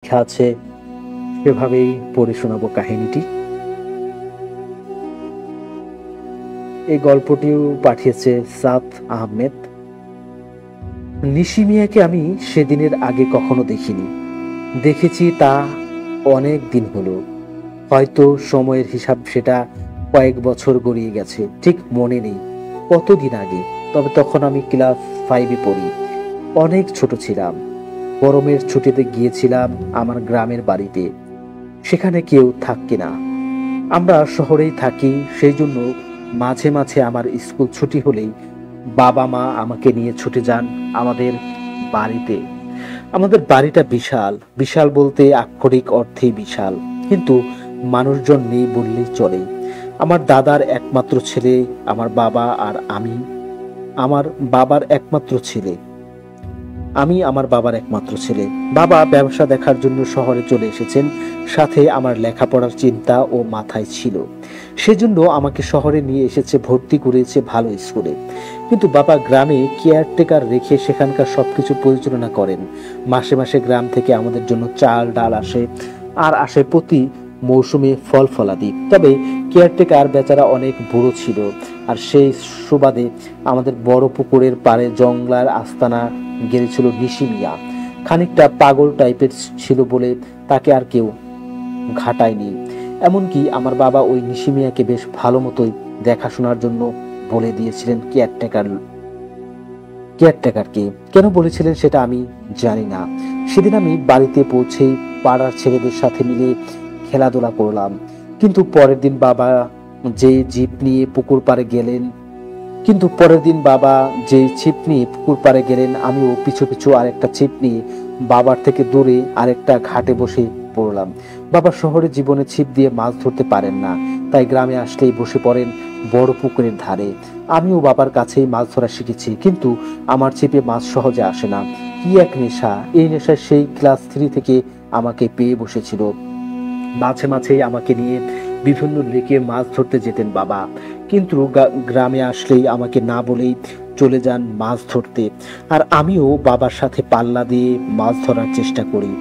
লেখা আছে সেভাবেই পড়ে শোনাবো কাহিনীটি। এই গল্পটিও পাঠিয়েছে সাদ আহমেদ। নিশি মিয়াকে আমি সেদিনের আগে কখনো দেখিনি। দেখেছি তা অনেক দিন হলো। হয়তো সময়ের হিসাব সেটা কয়েক বছর গড়িয়ে গেছে, ঠিক মনে নেই কতদিন আগে। তবে তখন আমি ক্লাস 5-এ পড়ি। অনেক ছোট ছিলাম। গরমের ছুটিতে গিয়েছিলাম আমার গ্রামের বাড়িতে। সেখানে কেউ থাকে না, আমরা শহরেই থাকি। সেই জন্য মাঝে মাঝে আমার স্কুল ছুটি হলেই বাবা মা আমাকে নিয়ে ছুটে যান আমাদের বাড়িতে। আমাদের বাড়িটা বিশাল, বিশাল বলতে আক্ষরিক অর্থেই বিশাল, কিন্তু মানুষজন নেই বললেই চলে। আমার দাদার একমাত্র ছেলে আমার বাবা, আর আমি আমার বাবার একমাত্র ছেলে। আমি আমার বাবার একমাত্র ছেলে। বাবা ব্যবসা দেখার জন্য শহরে চলে এসেছেন, সাথে আমার লেখাপড়ার চিন্তা ও মাথায় ছিল। সেজন্য আমাকে শহরে নিয়ে এসেছে, ভর্তি করেছে ভালো স্কুলে। কিন্তু বাবা গ্রামে কেয়ারটেকার রেখে সেখানকার সবকিছু পরিচালনা করেন। মাসে মাসে গ্রাম থেকে আমাদের জন্য চাল ডাল আসে, আর আসে প্রতি মৌসুমে ফল ফলাদি। তবে কেয়ারটেকার বেচারা অনেক বুড়ো ছিল, আর সেই সুবাদে আমাদের বড় পুকুরের পাড়ে জংলার আস্তানা গেড়েছিল নিশি মিয়া। খানিকটা পাগল টাইপের ছিল বলে তাকে আর কেউ ঘাটায়নি। এমনকি আমার বাবা ওই নিশি মিয়াকে বেশ ভালো মতোই দেখাশোনার জন্য বলে দিয়েছিলেন কেয়ারটেকারকে। কেন বলেছিলেন সেটা আমি জানি না। সেদিন আমি বাড়িতে পৌঁছেই পাড়ার ছেলেদের সাথে মিলে খেলাধুলা করলাম। কিন্তু পরের দিন বাবা যে জিপ নিয়ে পুকুর পাড়ে গেলেন আমিও পিছু পিছু আরেকটা ছিপ নিয়ে বাবার থেকে দূরে আরেকটা ঘাটে বসে পড়লাম। বাবা শহরের জীবনে ছিপ দিয়ে মাছ ধরতে পারেন না, তাই গ্রামে আসলেই বসে পড়েন বড় পুকুরের ধারে। আমিও বাবার কাছেই মাছ ধরা শিখেছি, কিন্তু আমার ছিপে মাছ সহজে আসে না। কি এক নেশা! এই নেশায় সেই ক্লাস 3 থেকে আমাকে পেয়ে বসেছিল। মাঝে মাঝে আমাকে নিয়ে বিভিন্ন লেকে মাছ ধরতে যেতেন বাবা, কিন্তু গ্রামে আসলেই আমাকে না বলেই চলে যান মাছ ধরতে। আর আমিও বাবার সাথে পাল্লা দিয়ে মাছ ধরার চেষ্টা করি।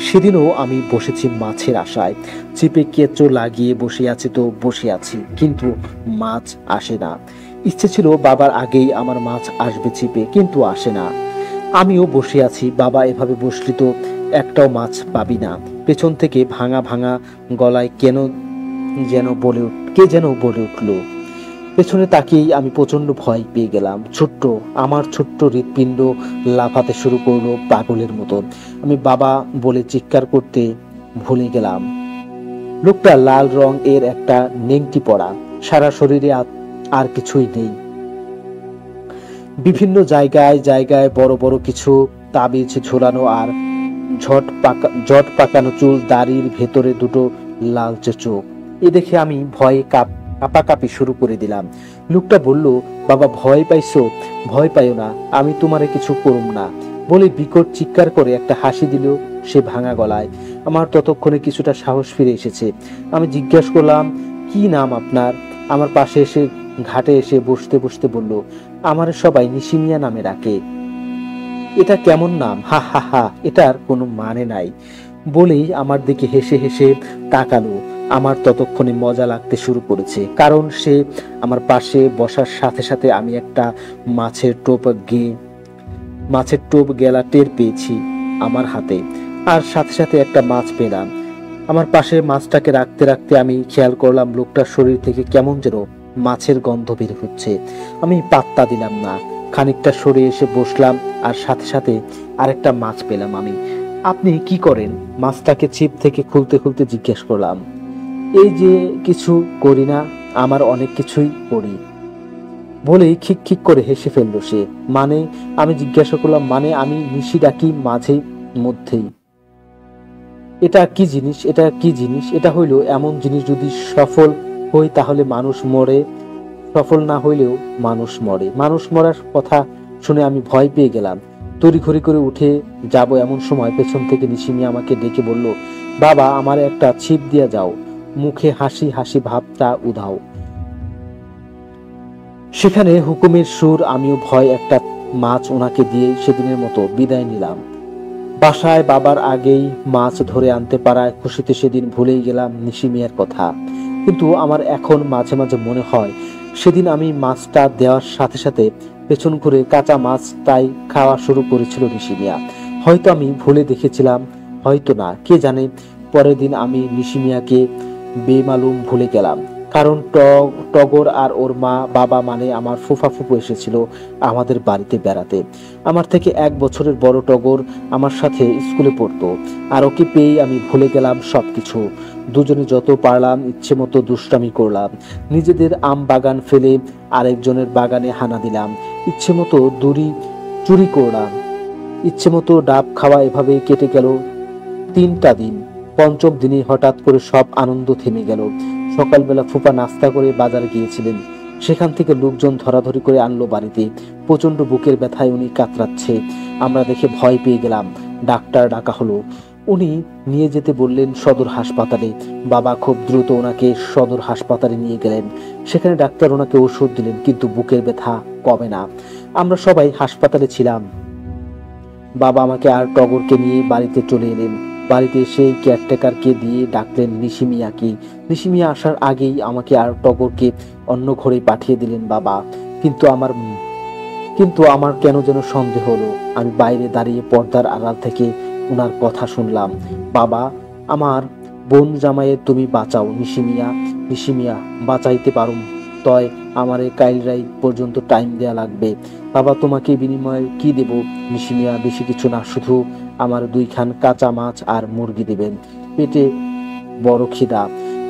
সেদিনও আমি বসেছি মাছের আশায়। ছিপে কেঁচো লাগিয়ে বসে আছি, কিন্তু মাছ আসে না। ইচ্ছে ছিল বাবার আগেই আমার মাছ আসবে ছিপে, কিন্তু আসে না। আমিও বসে আছি। বাবা এভাবে বসলি তো একটাও মাছ পাবি না। পেছন থেকে ভাঙা ভাঙা গলায় কে যেন বলে উঠলো। পেছনে তাকিয়েই আমি প্রচন্ড ভয় পেয়ে গেলাম। আমার ছোট্ট হৃৎপিণ্ড লাফাতে শুরু করলো পাগলের মতো। আমি বাবা বলে চিৎকার করতে ভুলে গেলাম। লোকটা লাল রং এর একটা নেংটি পরা, সারা শরীরে আর কিছুই নেই। বিভিন্ন জায়গায় জায়গায় বড় বড় কিছু তাবিজ ঝোলানো, আর জট পাকানো চুল, দাড়ির ভেতরে দুটো লালচে চোখ। এ দেখে আমি ভয়ে কাঁপাকাঁপি শুরু করে দিলাম। লোকটা বলল, বাবা ভয় পাইছো? ভয় পাইও না, আমি তোমারে কিছু করুম না বলে বিকট চিৎকার করে একটা হাসি দিল সে ভাঙা গলায়। আমার ততক্ষণে কিছুটা সাহস ফিরে এসেছে। আমি জিজ্ঞাসা করলাম, কি নাম আপনার? আমার পাশে এসে ঘাটে এসে বসতে বসতে বলল, আমার সবাই নিশি মিয়া নামে ডাকে। এটা কেমন নাম? হা হা হা, এটার কোনো মানে নাই বলেই আমার দিকে হেসে হেসে তাকালো। আমার ততক্ষণে মজা লাগতে শুরু করেছে, কারণ সে আমার পাশে বসার সাথে সাথে আমি একটা মাছের টোপ গেলা টের পেয়েছি আমার হাতে, আর সাথে সাথে একটা মাছ পেলাম। আমার পাশে মাছটাকে রাখতে রাখতে আমি খেয়াল করলাম লোকটার শরীর থেকে কেমন যেন মাছের গন্ধ বের হচ্ছে। আমি পাত্তা দিলাম না, খানিকটা সরে এসে বসলাম, আর সাথে সাথে আরেকটা মাছ পেলাম আমি। আপনি কি করেন? মাছটাকে ছিপ থেকে খুলতে খুলতে জিজ্ঞেস করলাম। এই যে কিছু করি না, আমার অনেক কিছুই করি বলেই খিক খিক করে হেসে ফেলল সে। মানে? আমি জিজ্ঞাসা করলাম, মানে আমি নিশি ডাকি মাঝে মধ্যেই। এটা কি জিনিস? এটা হইল এমন জিনিস, যদি সফল হই তাহলে মানুষ মরে, সফল না হইলেও মানুষ মরে। মানুষ মরার কথা শুনে আমি ভয় পেয়ে গেলাম। তড়িঘড়ি করে উঠে যাব এমন সময় পেছন থেকে নিশি মিয়া আমাকে ডেকে বলল, বাবা আমার একটা ছিপ দিয়া যাও, মুখে হাসি হাসি ভাবটা উধাও। সেখানে হুকুমের সুর। আমিও ভয় একটা মাছ ওনাকে দিয়ে সেদিনের মতো বিদায় নিলাম। বাসায় বাবার আগেই মাছ ধরে আনতে পারায় খুশিতে সেদিন ভুলেই গেলাম নিশি মিয়ার কথা। কিন্তু আমার এখন মাঝে মাঝে মনে হয় সেদিন আমি মাছটা দেওয়ার সাথে সাথে পেছন ঘুরে কাঁচা মাছটাই খাওয়া শুরু করেছিল নিশি মিয়া। হয়তো আমি ভুলে দেখেছিলাম, হয়তো না, কে জানে। পরের দিন আমি নিশি মিয়াকে বেমালুম ভুলে গেলাম। কারণ টগর আর ওর মা বাবা মানে আমার ফুফা ফুফু এসেছিল আমাদের বাড়িতে বেড়াতে। আমার থেকে 1 বছরের বড় টগর আমার সাথে স্কুলে পড়তো, আর ওকে পেয়েই আমি ভুলে গেলাম সবকিছু। দুজনে যত পারলাম ইচ্ছে মতো দুষ্টামি করলাম, নিজেদের আম বাগান ফেলে আরেকজনের বাগানে হানা দিলাম, ইচ্ছে মতো দড়ি চুরি করলাম, ইচ্ছে মতো ডাব খাওয়া। এভাবে কেটে গেল 3টা দিন। পঞ্চম দিনে হঠাৎ করে সব আনন্দ থেমে গেল। সকালবেলা ফুপা নাস্তা করে বাজারে গিয়েছিলেন, সেখান থেকে লোকজন ধরাধরি করে আনলো বাড়িতে। প্রচন্ড বুকের ব্যথায় উনি কাতরাচ্ছে। আমরা দেখে ভয় পেয়ে গেলাম। ডাক্তার ডাকা হলো, উনি নিয়ে যেতে বললেন সদর হাসপাতালে। বাবা খুব দ্রুত ওনাকে সদর হাসপাতালে নিয়ে গেলেন। সেখানে ডাক্তার ওনাকে ওষুধ দিলেন, কিন্তু বুকের ব্যথা কমে না। আমরা সবাই হাসপাতালে ছিলাম। বাবা আমাকে আর টগরকে নিয়ে বাড়িতে চলে এলেন। বাড়িতে এসে কেয়ারটেকারকে দিয়ে ডাকলেন নিশি মিয়াকে। নিশি মিয়া আসার আগেই আমাকে আর টগরকে অন্য ঘরে পাঠিয়ে দিলেন বাবা। কিন্তু আমার কেন যেন সন্দেহ হলো। আমি বাইরে দাঁড়িয়ে পর্দার আড়াল থেকে উনার কথা শুনলাম, বাবা, আমার বোন জামাইয়ের তুমি বাঁচাও নিশি মিয়া, নিশি মিয়া বাঁচাইতে পারুম তয় আমারে কাইল রাইত পর্যন্ত টাইম দেয়া লাগবে। বাবা, তোমাকে বিনিময়ে কি দেব নিশি মিয়া? বেশি কিছু না, শুধু আমার 2খান কাঁচা মাছ আর মুরগি দেবেন, পেটে বড় খিদা।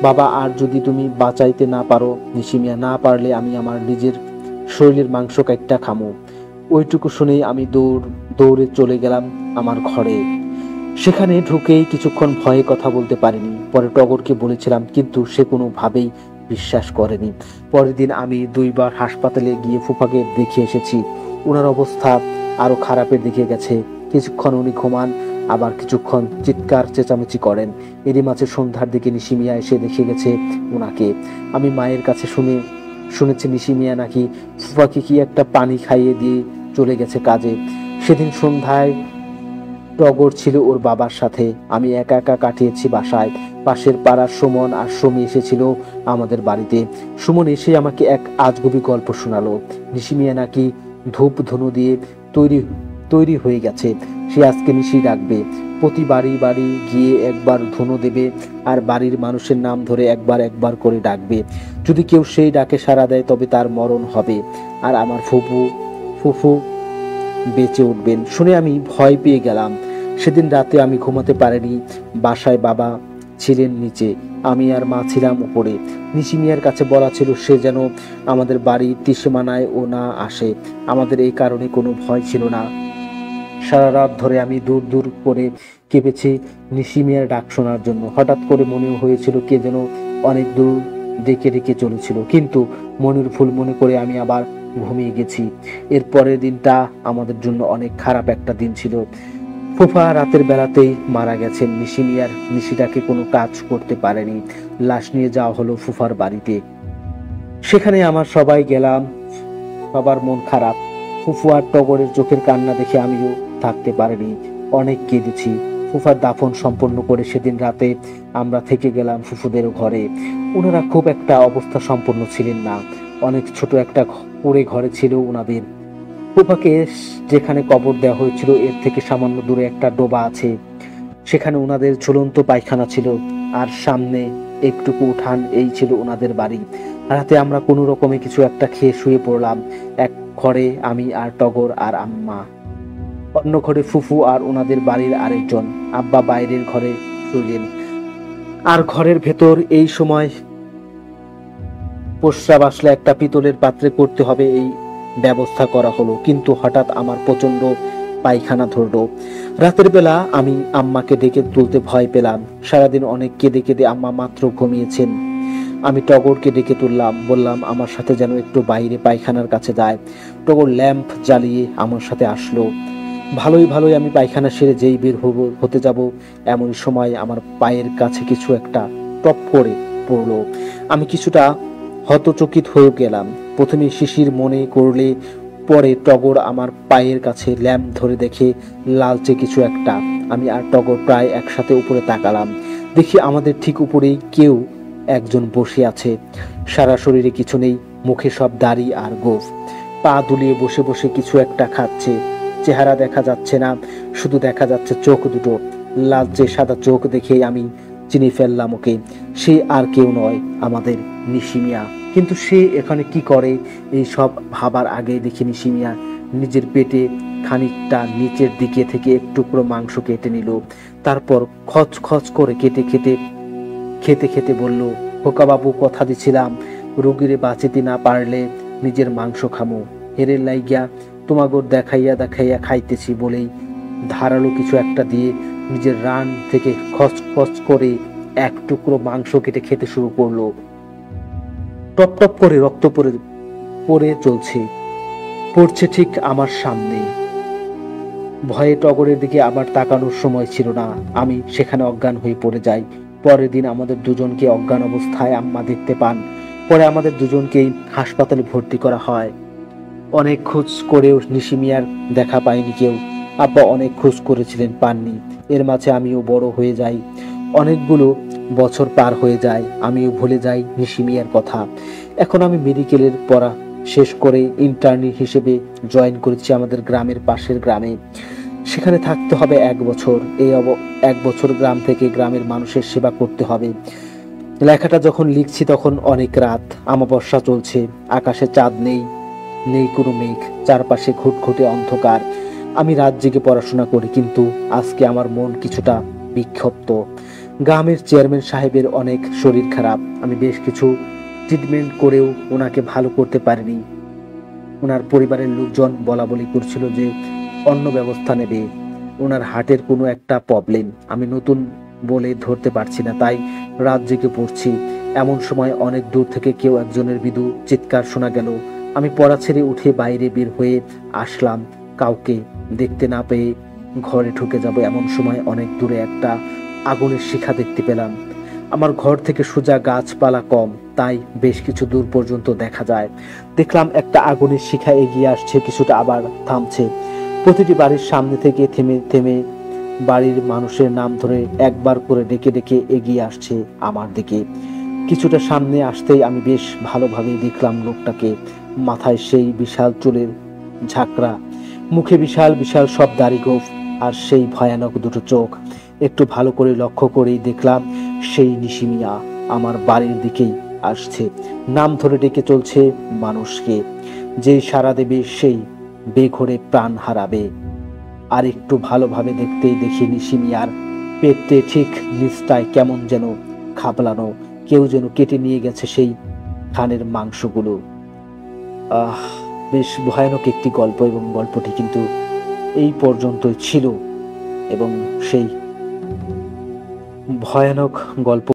বাবা, আর যদি তুমি বাঁচাইতে না পারো নিশি মিয়া, না পারলে আমি আমার নিজের শরীরের মাংস কাটটা খামো। ওইটুকু শুনেই আমি দৌড়ে চলে গেলাম আমার ঘরে। সেখানে ঢুকেই কিছুক্ষণ ভয়ে কথা বলতে পারিনি। পরে টগরকে বলেছিলাম, কিন্তু সে কোনোভাবেই বিশ্বাস করেনি। পরের দিন আমি 2বার হাসপাতালে গিয়ে ফুফাকে দেখে এসেছি। ওনার অবস্থা আরো খারাপের দিকে গেছে। কিছুক্ষণ উনি ঘুমান, আবার কিছুক্ষণ চিৎকার চেঁচামেচি করেন। এরই মাঝে সন্ধ্যার দিকে নিশি মিয়া এসে দেখে গেছে ওনাকে। আমি মায়ের কাছে শুনেছি নিশি মিয়া নাকি ফুফাকে কি একটা পানি খাইয়ে দিয়ে চলে গেছে কাজে। সেদিন সন্ধ্যায় টগর ছিল ওর বাবার সাথে। আমি একা একা কাটিয়েছি বাসায়। পাশের পাড়ার সুমন আর সুমি এসেছিল আমাদের বাড়িতে। সুমন এসে আমাকে এক আজগুবি গল্প শোনালো। নিশি মিয়া নাকি ধূপ ধনু দিয়ে তৈরি হয়ে গেছে। সে আজকে নিশি ডাকবে। প্রতি বাড়ি বাড়ি গিয়ে একবার ধনু দেবে, আর বাড়ির মানুষের নাম ধরে একবার একবার করে ডাকবে। যদি কেউ সেই ডাকে সাড়া দেয় তবে তার মরণ হবে, আর আমার ফুফু বেঁচে উঠবেন। শুনে আমি ভয় পেয়ে গেলাম। সেদিন রাতে আমি ঘুমাতে পারিনি। বাসায় বাবা ছিলেন নিচে, আমি আর মা ছিলাম উপরে। নিশি মিয়ার কাছে বলা ছিল সে যেন আমাদের বাড়ির ত্রিসীমানায় ও না আসে। আমাদের এই কারণে কোনো ভয় ছিল না। সারা রাত ধরে আমি দূর দূর করে কেঁপেছি নিশি মিয়ার ডাক শোনার জন্য। হঠাৎ করে মনে হয়েছিল কে যেন অনেক দূর ডেকে ডেকে চলেছিল, কিন্তু মনের ভুল মনে করে আমি আবার ঘুমিয়ে গেছি। এর পরের দিনটা আমাদের জন্য অনেক খারাপ একটা দিন ছিল। ফুফা রাতের বেলাতেই মারা গেছেন। নিশি মিয়ার নিশিটাকে কোনো কাজ করতে পারেনি। লাশ নিয়ে যাওয়া হলো ফুফার বাড়িতে। সেখানে আমার সবাই গেলাম। সবার মন খারাপ। ফুফু আর টগরের চোখের কান্না দেখে আমিও থাকতে পারিনি, অনেক কেঁদেছি। ফুফার দাফন সম্পন্ন করে সেদিন রাতে আমরা থেকে গেলাম ফুফুদের ঘরে। ওনারা খুব একটা অবস্থা সম্পন্ন ছিলেন না। অনেক ছোট একটা কুঁড়ে ঘরে ছিল ওনাদের। ফুফাকে যেখানে কবর দেওয়া হয়েছিল এর থেকে সামান্য দূরে একটা ডোবা আছে। সেখানে ওনাদের ঝুলন্ত পায়খানা ছিল, আর সামনে একটুকু উঠান। এই ছিল ওনাদের বাড়ি। রাতে আমরা কোনো রকমে কিছু একটা খেয়ে শুয়ে পড়লাম। এক ঘরে আমি আর টগর আর আম্মা, অন্য ঘরে ফুফু আর ওনাদের বাড়ির আরেকজন। আব্বা বাইরের ঘরে শুলেন, আর ঘরের ভেতর এই সময় প্রস্রাব আসলে একটা পিতলের পাত্রে করতে হবে, এই ব্যবস্থা করা হলো। কিন্তু হঠাৎ আমার প্রচন্ড পায়খানা ধরলো। রাতের বেলা আমি আম্মাকে ডেকে তুলতে ভয় পেলাম। সারাদিন অনেক কেঁদে কেঁদে আম্মা মাত্র ঘুমিয়েছেন। আমি টগরকে ডেকে তুললাম, বললাম আমার সাথে যেন একটু বাইরে পায়খানার কাছে যায়। টগর ল্যাম্প জ্বালিয়ে আমার সাথে আসলো। ভালোই ভালোই আমি পায়খানা সেরে যেই বের হতে যাব, এমন সময় আমার পায়ের কাছে কিছু একটা টপ করে পড়লো। আমি কিছুটা হতচকিত হয়ে গেলাম। প্রথমে শিশির মনে করলে পরে টগর আমার পায়ের কাছে ল্যাম্প ধরে দেখে লালচে কিছু একটা। আমি আর টগর প্রায় একসাথে উপরে তাকালাম। দেখি আমাদের ঠিক উপরেই কেউ একজন বসে আছে। সারা শরীরে কিছু নেই, মুখে সব দাড়ি আর গোঁফ। পা দুলিয়ে বসে বসে কিছু একটা খাচ্ছে। চেহারা দেখা যাচ্ছে না, শুধু দেখা যাচ্ছে চোখ দুটো। লালচে সাদা চোখ দেখে আমি চিনি ফেললাম ওকে। সে আর কেউ নয়, আমাদের নিশি মিয়া। কিন্তু সে এখানে কি করে এই সব ভাবার আগে দেখি নিশি মিয়া নিজের পেটে খানিকটা নিচের দিকে থেকে এক টুকরো মাংস কেটে নিল। তারপর খচ খচ করে খেতে খেতে বলল, খোকা বাবু, কথা দিছিলাম রুগীরে বাঁচিতে না পারলে নিজের মাংস খামো। হেরে লাইগা তোমাগর দেখাইয়া দেখাইয়া খাইতেছি বলেই ধারালো কিছু একটা দিয়ে নিজের রান থেকে খচ খচ করে এক টুকরো মাংস কেটে খেতে শুরু করলো। টপ টপ করে রক্ত পড়ে পড়ছে ঠিক আমার সামনে। ভয়ে টগরের দিকে আবার তাকানোর সময় ছিল না। আমি সেখানে অজ্ঞান হয়ে পড়ে যাই। পরের দিন আমাদের দুজনকে অজ্ঞান অবস্থায় আম্মা দেখতে পান। পরে আমাদের দুজনকেই হাসপাতালে ভর্তি করা হয়। অনেক খোঁজ করেও নিশি মিয়ার দেখা পায়নি কেউ। আব্বা অনেক খোঁজ করেছিলেন, পাননি। এর মাঝে আমিও বড় হয়ে যাই। অনেকগুলো বছর পার হয়ে যায়, আমিও ভুলে যাই নিশি মিয়ার কথা। এখন আমি মেডিকেলের পড়া শেষ করে ইন্টার্নি হিসেবে জয়েন করেছি আমাদের গ্রামের পাশের গ্রামে। সেখানে থাকতে হবে 1 বছর। এই 1 বছর গ্রাম থেকে গ্রামের মানুষের সেবা করতে হবে। লেখাটা যখন লিখছি তখন অনেক রাত, আমাবস্যা চলছে। আকাশে চাঁদ নেই, নেই কোনো মেঘ, চারপাশে ঘুটঘুটে অন্ধকার। আমি রাত জেগে পড়াশোনা করি, কিন্তু আজকে আমার মন কিছুটা বিক্ষিপ্ত। গ্রামের চেয়ারম্যান সাহেবের অনেক শরীর খারাপ। আমি বেশ কিছু ট্রিটমেন্ট করেও ওনাকে ভালো করতে পারিনি। ওনার পরিবারের লোকজন বলা বলি করছিল যে অন্য ব্যবস্থা নেবে। ওনার হার্টের কোনো একটা প্রবলেম, আমি নতুন বলে ধরতে পারছি না, তাই রাত জেগে পড়ছি। এমন সময় অনেক দূর থেকে কেউ একজনের মৃদু চিৎকার শোনা গেল। আমি পড়া ছেড়ে উঠে বাইরে বের হয়ে আসলাম। কাউকে দেখতে না পেয়ে ঘরে ঢুকে যাব এমন সময় অনেক দূরে একটা আগুনের শিখা দেখতে পেলাম। আমার ঘর থেকে সোজা গাছপালা কম, তাই বেশ কিছু দূর পর্যন্ত দেখা যায়। দেখলাম একটা আগুনের শিখা এগিয়ে আসছে, কিছুটা আবার থামছে। প্রতিটি বাড়ির সামনে থেকে থেমে থেমে বাড়ির মানুষের নাম ধরে একবার করে ডেকে ডেকে এগিয়ে আসছে আমার দিকে। কিছুটা সামনে আসতেই আমি বেশ ভালোভাবেই দেখলাম লোকটাকে। মাথায় সেই বিশাল চুলের ঝাঁকড়া, মুখে বিশাল বিশাল সব দাড়ি গোঁফ, আর সেই ভয়ানক দুটো চোখ। একটু ভালো করে লক্ষ্য করেই দেখলাম সেই নিশি মিয়া আমার বাড়ির দিকেই আসছে। নাম ধরে ডেকে চলছে মানুষকে। যেই সাড়া দেবে সেই বেঘরে প্রাণ হারাবে। আর একটু ভালোভাবে দেখতেই দেখি নিশি মিয়ার পেটে ঠিক নিচটায় কেমন যেন খাবলানো, কেউ যেন কেটে নিয়ে গেছে সেই খানের মাংসগুলো। বেশ ভয়ানক একটি গল্প, এবং গল্পটি কিন্তু এই পর্যন্তই ছিল। এবং সেই ভয়ানক গল্প